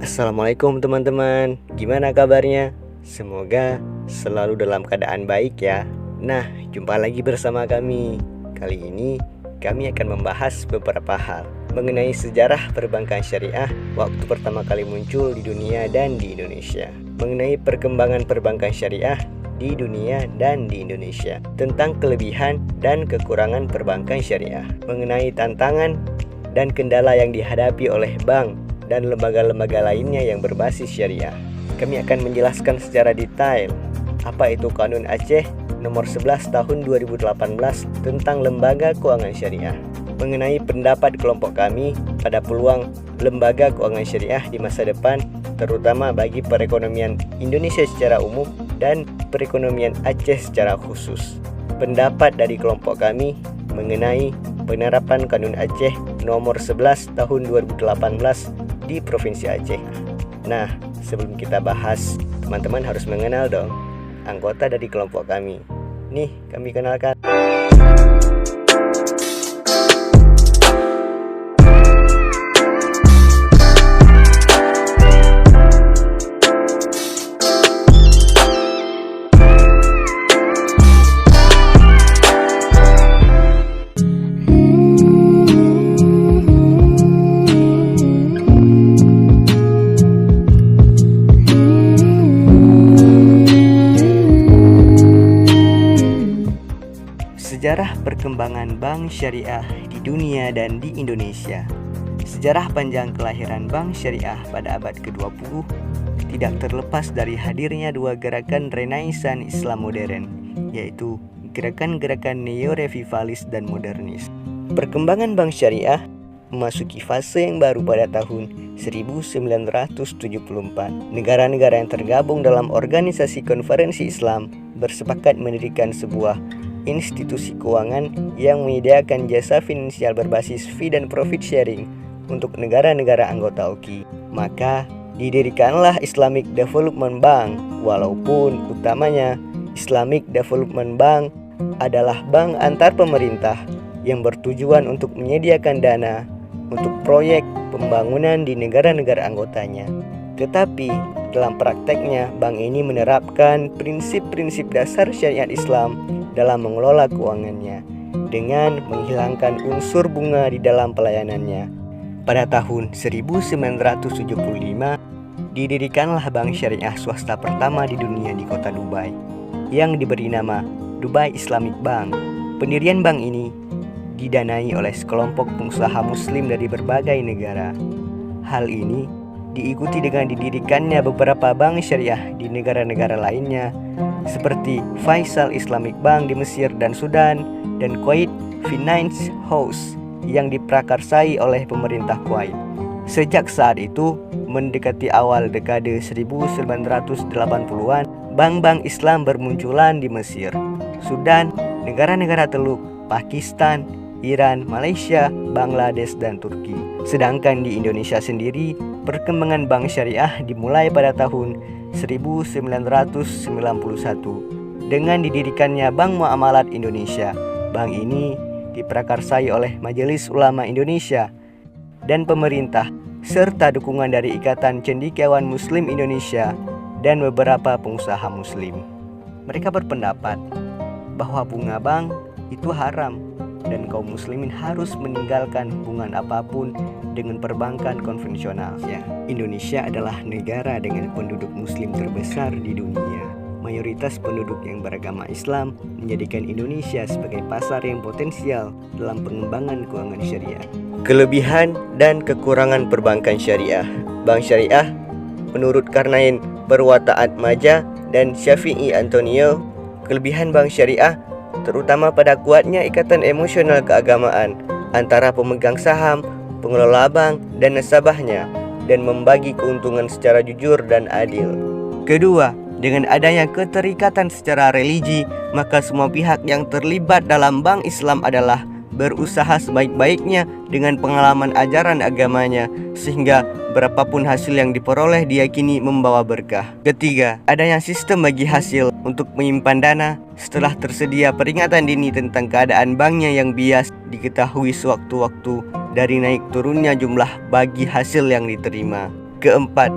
Assalamualaikum teman-teman, gimana kabarnya? Semoga selalu dalam keadaan baik ya. Nah, jumpa lagi bersama kami. Kali ini kami akan membahas beberapa hal mengenai sejarah perbankan syariah waktu pertama kali muncul di dunia dan di Indonesia, mengenai perkembangan perbankan syariah di dunia dan di Indonesia, tentang kelebihan dan kekurangan perbankan syariah, mengenai tantangan dan kendala yang dihadapi oleh bank dan lembaga-lembaga lainnya yang berbasis syariah. Kami akan menjelaskan secara detail apa itu Kanun Aceh nomor 11 tahun 2018 tentang lembaga keuangan syariah, mengenai pendapat kelompok kami pada peluang lembaga keuangan syariah di masa depan, terutama bagi perekonomian Indonesia secara umum dan perekonomian Aceh secara khusus. Pendapat dari kelompok kami mengenai penerapan Kanun Aceh nomor 11 tahun 2018 di Provinsi Aceh. Nah, sebelum kita bahas, teman-teman harus mengenal dong anggota dari kelompok kami. Nih, kami kenalkan. Sejarah perkembangan bank syariah di dunia dan di Indonesia. Sejarah panjang kelahiran bank syariah pada abad ke-20 tidak terlepas dari hadirnya dua gerakan Renaissance Islam modern, yaitu gerakan-gerakan neo-revivalis dan modernis. Perkembangan bank syariah memasuki fase yang baru pada tahun 1974. Negara-negara yang tergabung dalam Organisasi Konferensi Islam bersepakat mendirikan sebuah institusi keuangan yang menyediakan jasa finansial berbasis fee dan profit sharing untuk negara-negara anggota OKI. Maka didirikanlah Islamic Development Bank, walaupun utamanya Islamic Development Bank adalah bank antar pemerintah yang bertujuan untuk menyediakan dana untuk proyek pembangunan di negara-negara anggotanya. Tetapi dalam prakteknya, bank ini menerapkan prinsip-prinsip dasar syariat Islam dalam mengelola keuangannya dengan menghilangkan unsur bunga di dalam pelayanannya. Pada tahun 1975, didirikanlah bank syariah swasta pertama di dunia di kota Dubai yang diberi nama Dubai Islamic Bank. Pendirian bank ini didanai oleh sekelompok pengusaha muslim dari berbagai negara. Hal ini diikuti dengan didirikannya beberapa bank syariah di negara-negara lainnya seperti Faisal Islamic Bank di Mesir dan Sudan, dan Kuwait Finance House yang diprakarsai oleh pemerintah Kuwait. Sejak saat itu, mendekati awal dekade 1980-an, bank-bank Islam bermunculan di Mesir, Sudan, negara-negara Teluk, Pakistan, Iran, Malaysia, Bangladesh, dan Turki. Sedangkan di Indonesia sendiri, perkembangan bank syariah dimulai pada tahun 1991 dengan didirikannya Bank Muamalat Indonesia. Bank ini diprakarsai oleh Majelis Ulama Indonesia dan pemerintah serta dukungan dari Ikatan Cendekiawan Muslim Indonesia dan beberapa pengusaha muslim. Mereka berpendapat bahwa bunga bank itu haram dan kaum muslimin harus meninggalkan hubungan apapun dengan perbankan konvensional. Ya, Indonesia adalah negara dengan penduduk muslim terbesar di dunia. Mayoritas penduduk yang beragama Islam menjadikan Indonesia sebagai pasar yang potensial dalam pengembangan keuangan syariah. Kelebihan dan kekurangan perbankan syariah. Bank syariah menurut Karnain Perwataat Maja dan Syafi'i Antonio, kelebihan bank syariah terutama pada kuatnya ikatan emosional keagamaan antara pemegang saham, pengelola bank, dan nasabahnya, dan membagi keuntungan secara jujur dan adil. Kedua, dengan adanya keterikatan secara religi, maka semua pihak yang terlibat dalam bank Islam adalah berusaha sebaik-baiknya dengan pengalaman ajaran agamanya, sehingga berapapun hasil yang diperoleh diyakini membawa berkah. Ketiga, adanya sistem bagi hasil untuk menyimpan dana setelah tersedia peringatan dini tentang keadaan banknya yang bias diketahui sewaktu-waktu dari naik turunnya jumlah bagi hasil yang diterima. Keempat,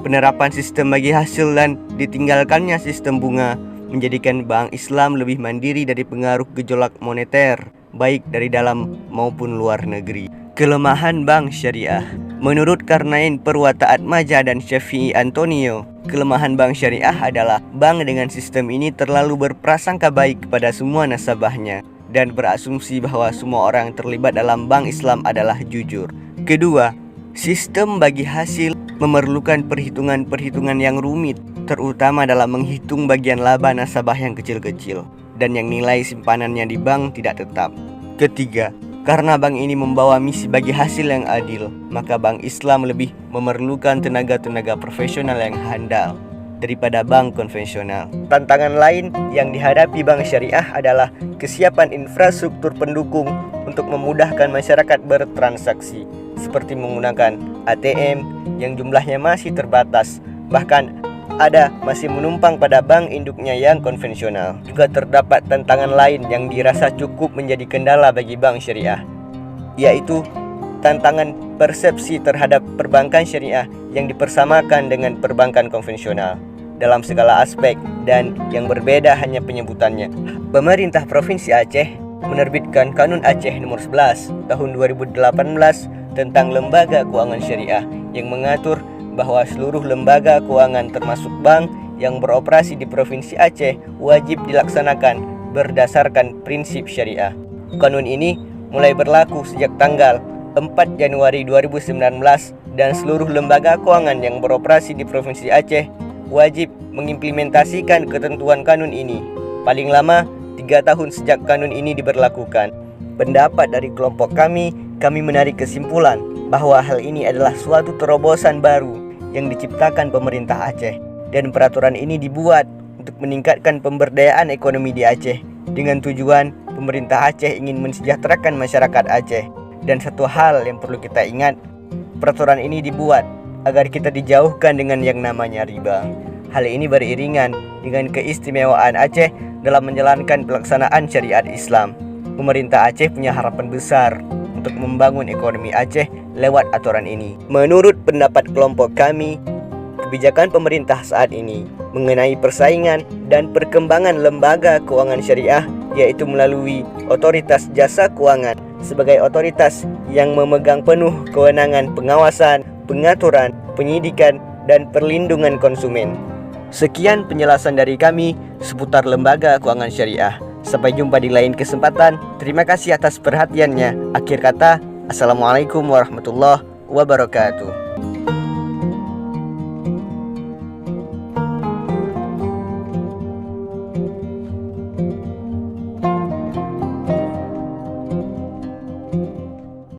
penerapan sistem bagi hasil dan ditinggalkannya sistem bunga menjadikan bank Islam lebih mandiri dari pengaruh gejolak moneter, baik dari dalam maupun luar negeri. Kelemahan bank syariah. Menurut Karnain Perwataatmaja dan Syafi'i Antonio, kelemahan bank syariah adalah bank dengan sistem ini terlalu berprasangka baik kepada semua nasabahnya dan berasumsi bahwa semua orang yang terlibat dalam bank Islam adalah jujur. Kedua, sistem bagi hasil memerlukan perhitungan-perhitungan yang rumit, terutama dalam menghitung bagian laba nasabah yang kecil-kecil dan yang nilai simpanannya di bank tidak tetap. Ketiga, karena bank ini membawa misi bagi hasil yang adil, maka bank Islam lebih memerlukan tenaga-tenaga profesional yang handal daripada bank konvensional. Tantangan lain yang dihadapi bank syariah adalah kesiapan infrastruktur pendukung untuk memudahkan masyarakat bertransaksi, seperti menggunakan ATM yang jumlahnya masih terbatas, bahkan ada masih menumpang pada bank induknya yang konvensional. Juga terdapat tantangan lain yang dirasa cukup menjadi kendala bagi bank syariah, yaitu tantangan persepsi terhadap perbankan syariah yang dipersamakan dengan perbankan konvensional dalam segala aspek dan yang berbeda hanya penyebutannya. Pemerintah Provinsi Aceh menerbitkan Kanun Aceh nomor 11 tahun 2018 tentang lembaga keuangan syariah yang mengatur bahwa seluruh lembaga keuangan termasuk bank yang beroperasi di Provinsi Aceh wajib dilaksanakan berdasarkan prinsip syariah. Kanun ini mulai berlaku sejak tanggal 4 Januari 2019 dan seluruh lembaga keuangan yang beroperasi di Provinsi Aceh wajib mengimplementasikan ketentuan kanun ini paling lama 3 tahun sejak kanun ini diberlakukan. Pendapat dari kelompok kami menarik kesimpulan bahwa hal ini adalah suatu terobosan baru yang diciptakan pemerintah Aceh, dan peraturan ini dibuat untuk meningkatkan pemberdayaan ekonomi di Aceh dengan tujuan pemerintah Aceh ingin mensejahterakan masyarakat Aceh. Dan satu hal yang perlu kita ingat, peraturan ini dibuat agar kita dijauhkan dengan yang namanya riba. Hal ini beriringan dengan keistimewaan Aceh dalam menjalankan pelaksanaan syariat Islam. Pemerintah Aceh punya harapan besar untuk membangun ekonomi Aceh lewat aturan ini. Menurut pendapat kelompok kami, kebijakan pemerintah saat ini mengenai persaingan dan perkembangan lembaga keuangan syariah, yaitu melalui Otoritas Jasa Keuangan sebagai otoritas yang memegang penuh kewenangan pengawasan, pengaturan, penyidikan, dan perlindungan konsumen. Sekian penjelasan dari kami seputar lembaga keuangan syariah. Sampai jumpa di lain kesempatan. Terima kasih atas perhatiannya. Akhir kata, Assalamualaikum warahmatullahi wabarakatuh.